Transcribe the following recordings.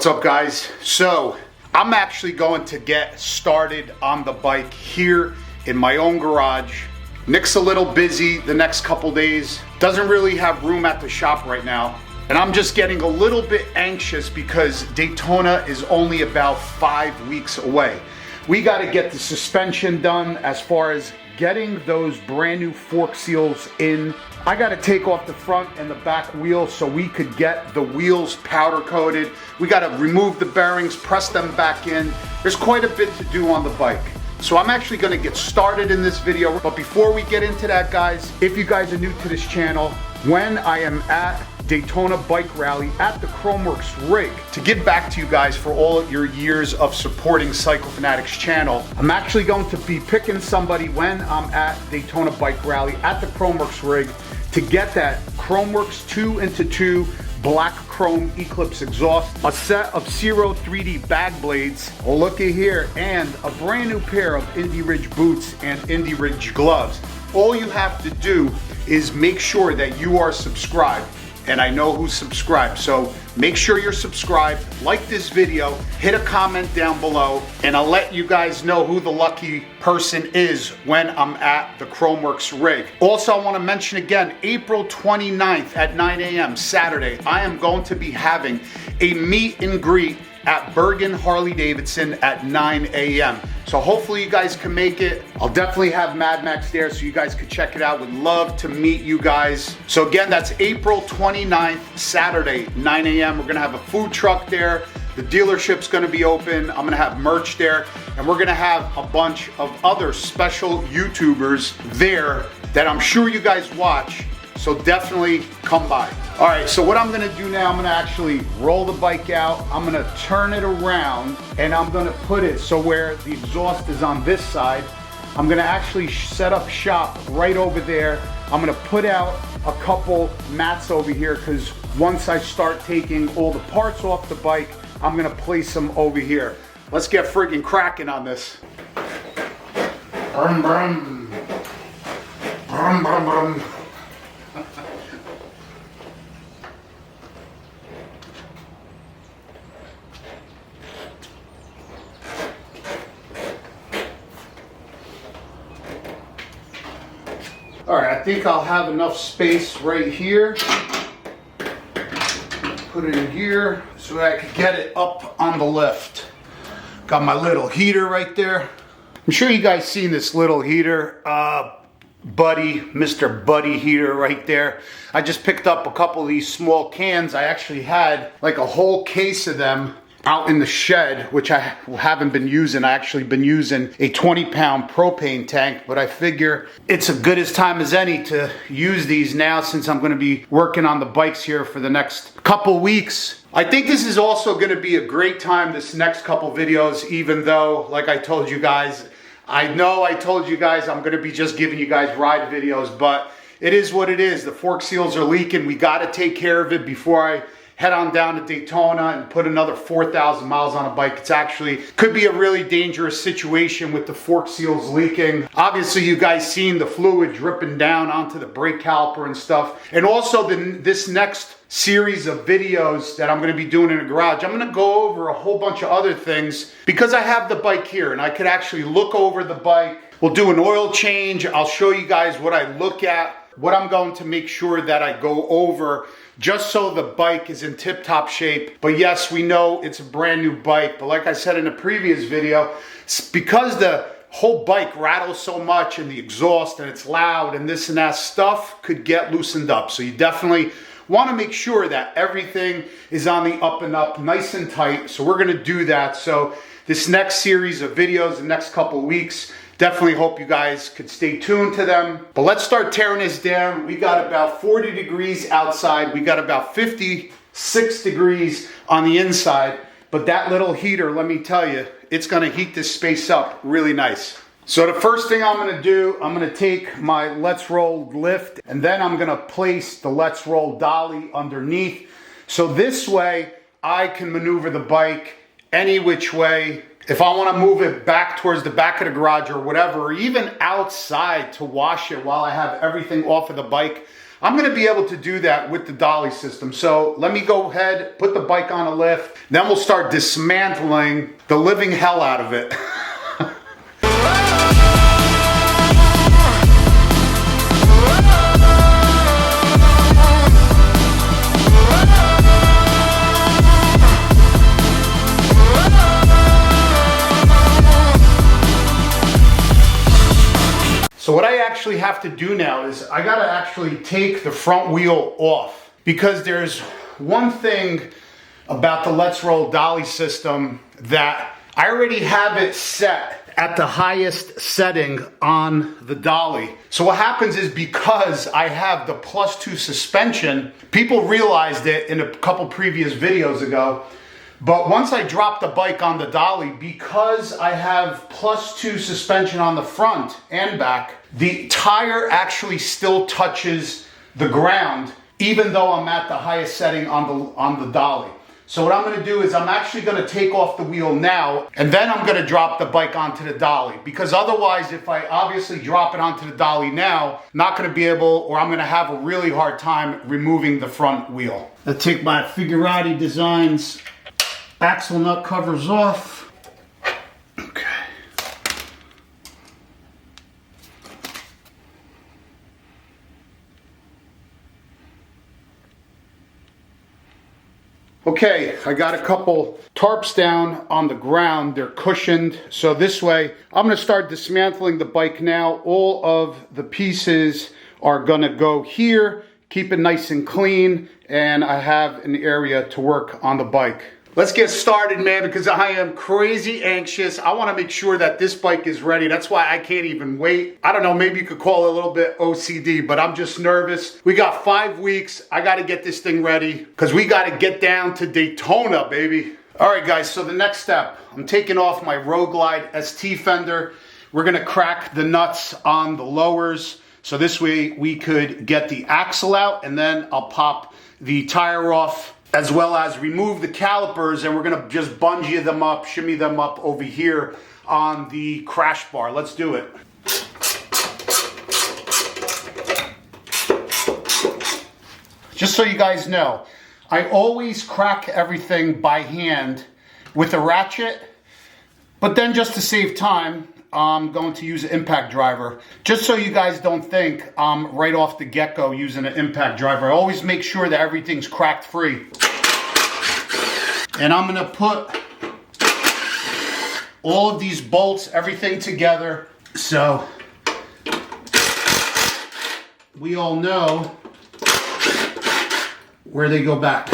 What's up, guys? So I'm actually going to get started on the bike here in my own garage. Nick's a little busy the next couple days, doesn't really have room at the shop right now, and I'm just getting a little bit anxious because Daytona is only about 5 weeks away. We got to get the suspension done as far as getting those brand new fork seals in. I got to take off the front and the back wheel so we could get the wheels powder coated. We got to remove the bearings, press them back in. There's quite a bit to do on the bike. So I'm actually going to get started in this video. But before we get into that, guys, if you guys are new to this channel, when I am at Daytona Bike Rally at the Chromeworks rig, to give back to you guys for all your years of supporting Cycle Fanatix channel, I'm actually going to be picking somebody when I'm at Daytona Bike Rally at the Chromeworks rig to get that Chromeworks 2x2 black chrome Eclipse exhaust, a set of Zero 3D bag blades, looky here, and a brand new pair of Indy Ridge boots and Indy Ridge gloves. All you have to do is make sure that you are subscribed. And I know who's subscribed, so make sure you're subscribed, like this video, hit a comment down below, and I'll let you guys know who the lucky person is when I'm at the Chromeworks rig. Also, I want to mention again, April 29th at 9 a.m. Saturday, I am going to be having a meet and greet at Bergen Harley Davidson at 9 a.m. So hopefully you guys can make it. I'll definitely have Mad Max there so you guys could check it out. Would love to meet you guys. So again, that's April 29th, Saturday, 9 a.m. We're gonna have a food truck there. The dealership's gonna be open. I'm gonna have merch there. And we're gonna have a bunch of other special YouTubers there that I'm sure you guys watch. So definitely come by. All right, so what I'm gonna do now, I'm gonna actually roll the bike out. I'm gonna turn it around and I'm gonna put it so where the exhaust is on this side. I'm gonna actually set up shop right over there. I'm gonna put out a couple mats over here because once I start taking all the parts off the bike, I'm gonna place them over here. Let's get friggin' cracking on this. Brum, brum. Brum, brum, brum. All right, I think I'll have enough space right here. Put it in here so that I can get it up on the lift. Got my little heater right there. I'm sure you guys seen this little heater. Buddy, Mr. Buddy heater right there. I just picked up a couple of these small cans. I actually had like a whole case of them out in the shed, which I haven't been using. I actually been using a 20-pound propane tank, but I figure it's as good as time as any to use these now since I'm going to be working on the bikes here for the next couple weeks. I think this is also going to be a great time, this next couple videos, even though, like I told you guys, I know I told you guys I'm going to be just giving you guys ride videos, but it is what it is. The fork seals are leaking. We got to take care of it before I head on down to Daytona and put another 4,000 miles on a bike. It's actually, could be a really dangerous situation with the fork seals leaking. Obviously, you guys seen the fluid dripping down onto the brake caliper and stuff. And also this next series of videos that I'm gonna be doing in the garage, I'm gonna go over a whole bunch of other things because I have the bike here and I could actually look over the bike. We'll do an oil change. I'll show you guys what I look at, what I'm going to make sure that I go over just so the bike is in tip-top shape. But yes, we know it's a brand new bike, but like I said in the previous video, because the whole bike rattles so much and the exhaust and it's loud and this and that, stuff could get loosened up. So you definitely want to make sure that everything is on the up and up, nice and tight. So we're going to do that. So this next series of videos, the next couple weeks, definitely hope you guys could stay tuned to them. But let's start tearing this down. We got about 40 degrees outside. We got about 56 degrees on the inside. But that little heater, let me tell you, it's gonna heat this space up really nice. So the first thing I'm gonna do, I'm gonna take my Let's Roll lift and then I'm gonna place the Let's Roll dolly underneath. So this way I can maneuver the bike any which way. If I want to move it back towards the back of the garage or whatever, or even outside to wash it while I have everything off of the bike, I'm gonna be able to do that with the dolly system. So let me go ahead, put the bike on a lift, then we'll start dismantling the living hell out of it. So what I actually have to do now is I gotta actually take the front wheel off, because there's one thing about the Let's Roll dolly system that I already have it set at the highest setting on the dolly. So what happens is, because I have the +2 suspension, people realized it in a couple previous videos ago, but once I drop the bike on the dolly, because I have +2 suspension on the front and back, the tire actually still touches the ground, even though I'm at the highest setting on the dolly. So what I'm gonna do is I'm actually gonna take off the wheel now, and then I'm gonna drop the bike onto the dolly. Because otherwise, if I obviously drop it onto the dolly now, not gonna be able, or I'm gonna have a really hard time removing the front wheel. I'll take my Figurati Designs axle nut covers off. Okay. Okay, I got a couple tarps down on the ground. They're cushioned. So this way, I'm gonna start dismantling the bike now. All of the pieces are gonna go here, keep it nice and clean, and I have an area to work on the bike. Let's get started, man, because I am crazy anxious. I want to make sure that this bike is ready. That's why I can't even wait. I don't know, maybe you could call it a little bit OCD, but I'm just nervous. We got 5 weeks. I got to get this thing ready because we got to get down to Daytona, baby. All right, guys, so the next step, I'm taking off my Road Glide ST fender. We're going to crack the nuts on the lowers. So this way we could get the axle out, and then I'll pop the tire off, as well as remove the calipers, and we're gonna just bungee them up, shimmy them up over here on the crash bar. Let's do it. Just so you guys know, I always crack everything by hand with a ratchet, but then just to save time, I'm going to use an impact driver. Just so you guys don't think I'm right off the get-go using an impact driver. I always make sure that everything's cracked free. And I'm gonna put all of these bolts, everything together, so we all know where they go back.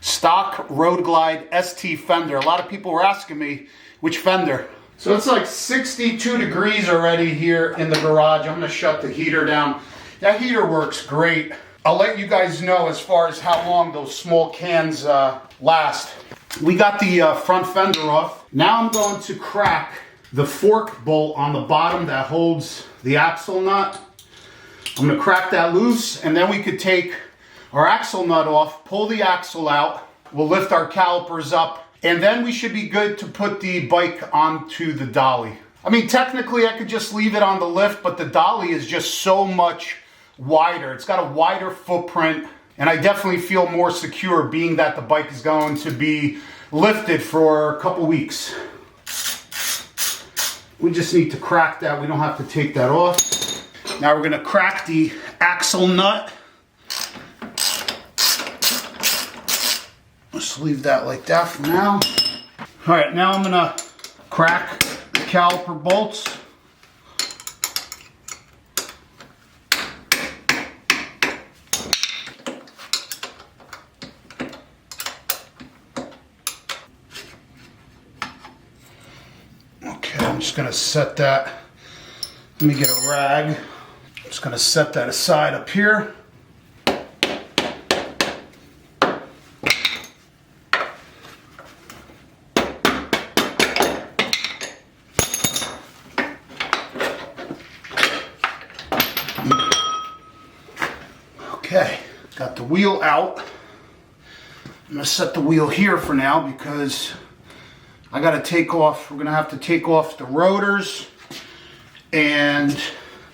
Stock Road Glide ST fender. A lot of people were asking me which fender. So it's like 62 degrees already here in the garage. I'm gonna shut the heater down. That heater works great. I'll let you guys know as far as how long those small cans last. We got the front fender off. Now I'm going to crack the fork bolt on the bottom that holds the axle nut. I'm gonna crack that loose, and then we could take our axle nut off, pull the axle out. We'll lift our calipers up, and then we should be good to put the bike onto the dolly. I mean, technically I could just leave it on the lift, but the dolly is just so much wider. It's got a wider footprint, and I definitely feel more secure being that the bike is going to be lifted for a couple weeks. We just need to crack that. We don't have to take that off. Now we're gonna crack the axle nut. Let's leave that like that for now. All right, now I'm gonna crack the caliper bolts. Okay, I'm just gonna set that. Let me get a rag. I'm just gonna set that aside up here. Okay, got the wheel out. I'm gonna set the wheel here for now because I gotta take off, we're gonna have to take off the rotors and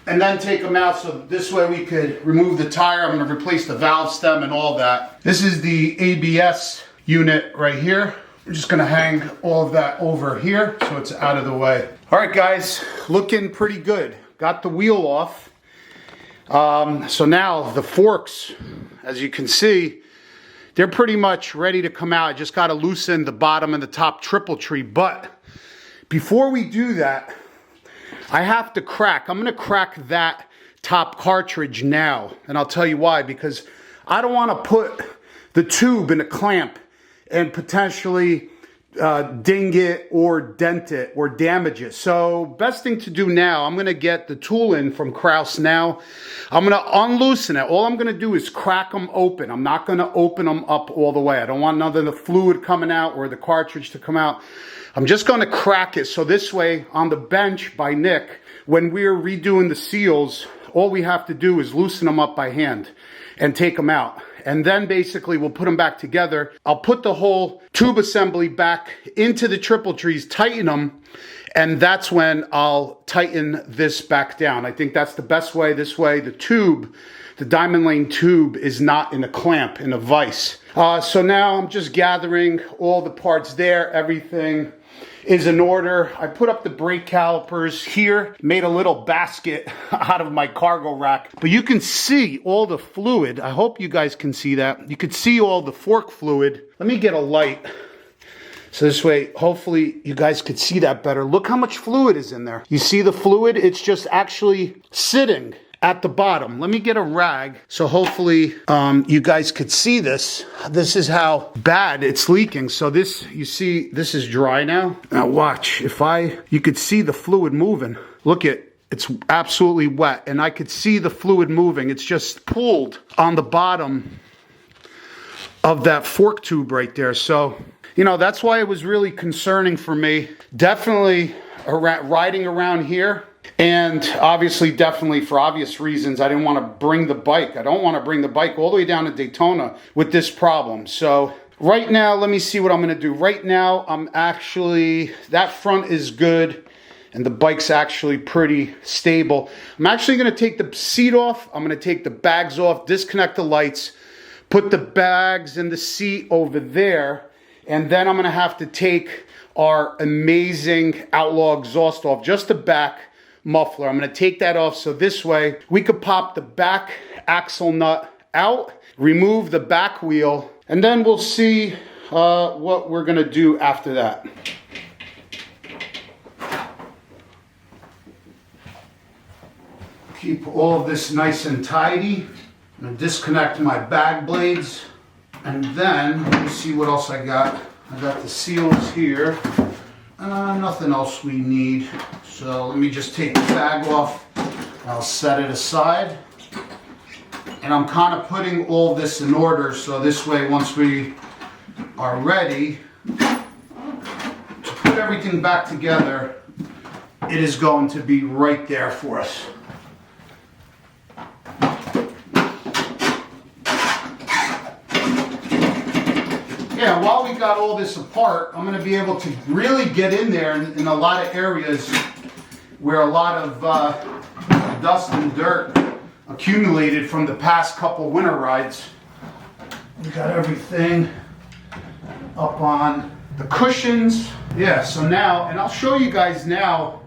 and then take them out so this way we could remove the tire. I'm gonna replace the valve stem and all that. This is the ABS unit right here. We're just gonna hang all of that over here so it's out of the way. All right guys, looking pretty good. Got the wheel off. So now the forks, as you can see, they're pretty much ready to come out. I just gotta loosen the bottom and the top triple tree. But before we do that, I have to crack. I'm gonna crack that top cartridge now. And I'll tell you why, because I don't wanna put the tube in a clamp and potentially ding it or dent it or damage it. So best thing to do now, I'm gonna get the tool in from Kraus now. I'm gonna unloosen it. All I'm gonna do is crack them open. I'm not gonna open them up all the way. I don't want none of the fluid coming out or the cartridge to come out. I'm just gonna crack it so this way on the bench by Nick, when we're redoing the seals, all we have to do is loosen them up by hand and take them out. And then basically we'll put them back together. I'll put the whole tube assembly back into the triple trees, tighten them, and that's when I'll tighten this back down. I think that's the best way. This way the tube, the diamond lane tube, is not in a clamp, in a vise. So now I'm just gathering all the parts there. Everything is in order. I put up the brake calipers here, made a little basket out of my cargo rack, but you can see all the fluid. I hope you guys can see that. You can see all the fork fluid. Let me get a light so this way hopefully you guys could see that better. Look how much fluid is in there. You see the fluid? It's just actually sitting at the bottom. Let me get a rag so hopefully you guys could see this. This is how bad it's leaking. So this, you see, this is dry now. Now watch, you could see the fluid moving. Look it's absolutely wet and I could see the fluid moving. It's just pooled on the bottom of that fork tube right there. So, you know, that's why it was really concerning for me. Definitely riding around here. And obviously, definitely for obvious reasons, I didn't want to bring the bike. I don't want to bring the bike all the way down to Daytona with this problem. So right now, let me see what I'm going to do. Right now, that front is good. And the bike's actually pretty stable. I'm actually going to take the seat off. I'm going to take the bags off, disconnect the lights, put the bags in the seat over there. And then I'm going to have to take our amazing Outlaw exhaust off, just the back muffler. I'm going to take that off so this way we could pop the back axle nut out, remove the back wheel, and then we'll see what we're going to do after that. Keep all of this nice and tidy. I'm going to disconnect my bag blades, and then let me see what else I got. I got the seals here. Nothing else we need. So let me just take the bag off. I'll set it aside. And I'm kind of putting all this in order so this way once we are ready to put everything back together, it is going to be right there for us. Yeah, while we got all this apart, I'm going to be able to really get in there in a lot of areas where a lot of dust and dirt accumulated from the past couple winter rides. We got everything up on the cushions. Yeah, so now, and I'll show you guys now,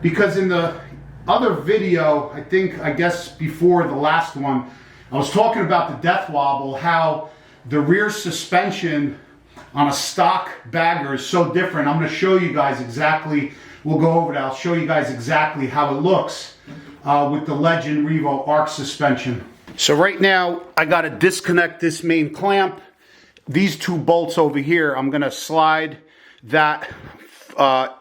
because in the other video, I guess before the last one, I was talking about the death wobble, how the rear suspension on a stock bagger is so different. I'm going to show you guys exactly, we'll go over that. I'll show you guys exactly how it looks with the Legend Revo arc suspension. So right now, I got to disconnect this main clamp. These two bolts over here, I'm going to slide that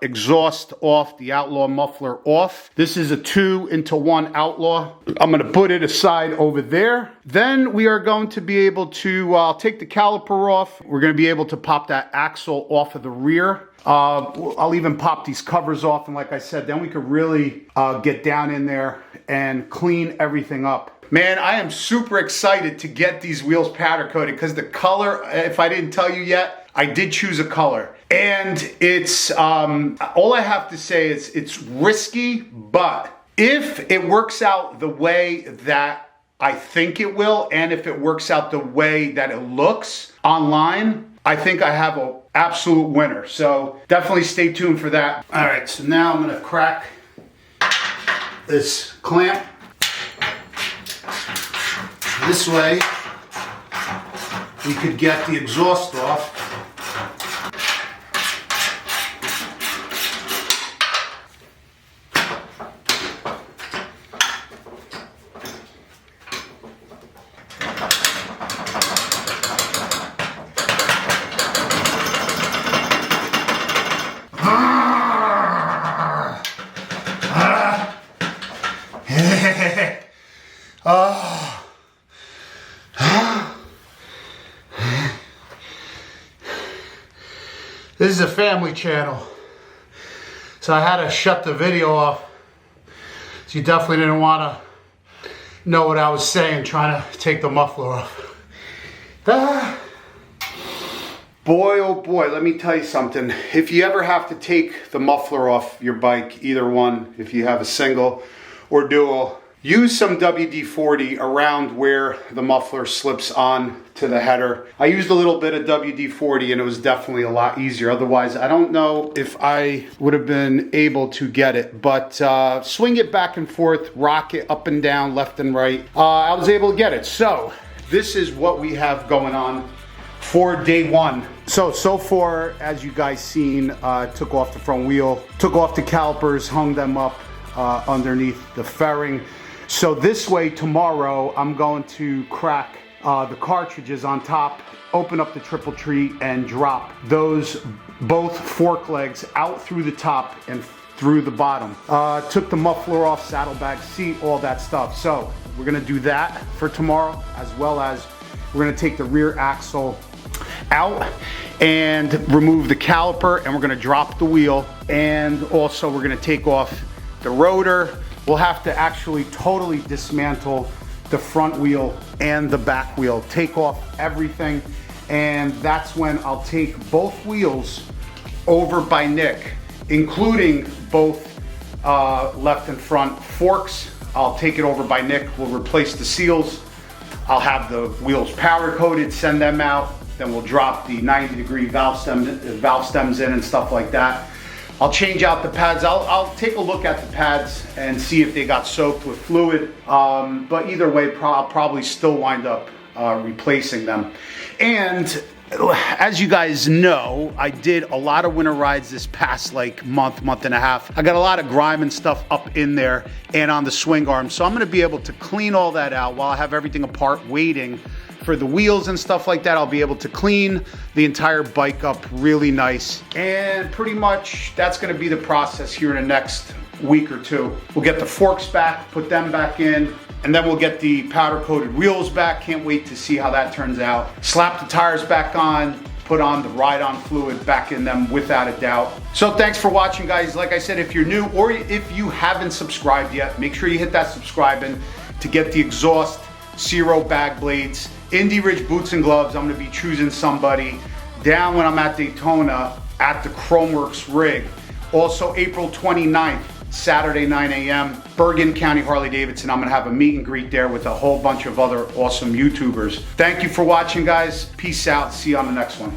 exhaust off, the Outlaw muffler off. This is a 2-into-1 Outlaw. I'm going to put it aside over there. Then we are going to be able to, I'll take the caliper off. We're going to be able to pop that axle off of the rear. I'll even pop these covers off, and like I said, then we could really get down in there and clean everything up. Man, I am super excited to get these wheels powder coated because the color, if I didn't tell you yet, I did choose a color. And it's, all I have to say is it's risky, but If it works out the way that I think it will, and if it works out the way that it looks online, I think I have an absolute winner. So definitely stay tuned for that. All right, so now I'm gonna crack this clamp. This way, we could get the exhaust off. This is a family channel, so I had to shut the video off. So you definitely didn't want to know what I was saying, trying to take the muffler off. Boy, oh boy, let me tell you something. If you ever have to take the muffler off your bike, either one, if you have a single or dual, use some WD-40 around where the muffler slips on to the header. I used a little bit of WD-40 and it was definitely a lot easier. Otherwise, I don't know if I would have been able to get it, but swing it back and forth, rock it up and down, left and right. I was able to get it. So this is what we have going on for day one. So far, as you guys seen, took off the front wheel, took off the calipers, hung them up underneath the fairing. So this way, tomorrow, I'm going to crack the cartridges on top, open up the triple tree, and drop those both fork legs out through the top and through the bottom. Took the muffler off, saddlebag, seat, all that stuff. So we're gonna do that for tomorrow, as well as we're gonna take the rear axle out and remove the caliper, and we're gonna drop the wheel, and also we're gonna take off the rotor. We'll have to actually totally dismantle the front wheel and the back wheel, take off everything, and that's when I'll take both wheels over by Nick, including both left and front forks. I'll take it over by Nick. We'll replace the seals. I'll have the wheels powder coated, send them out. Then we'll drop the 90-degree valve stems in and stuff like that. I'll change out the pads. I'll take a look at the pads and see if they got soaked with fluid. But either way, I'll probably still wind up replacing them. And as you guys know, I did a lot of winter rides this past month and a half. I got a lot of grime and stuff up in there and on the swing arm. So I'm gonna be able to clean all that out while I have everything apart waiting for the wheels and stuff like that. I'll be able to clean the entire bike up really nice. And pretty much that's gonna be the process here in the next week or two. We'll get the forks back, put them back in, and then we'll get the powder coated wheels back. Can't wait to see how that turns out. Slap the tires back on, put on the ride-on fluid back in them without a doubt. So thanks for watching, guys. Like I said, if you're new or if you haven't subscribed yet, make sure you hit that subscribe button to get the exhaust Zero bag blades, Indy Ridge boots and gloves. I'm gonna be choosing somebody down when I'm at Daytona at the Chromeworks rig. Also April 29th, Saturday 9 a.m., Bergen County Harley Davidson. I'm gonna have a meet and greet there with a whole bunch of other awesome YouTubers. Thank you for watching, guys. Peace out. See you on the next one.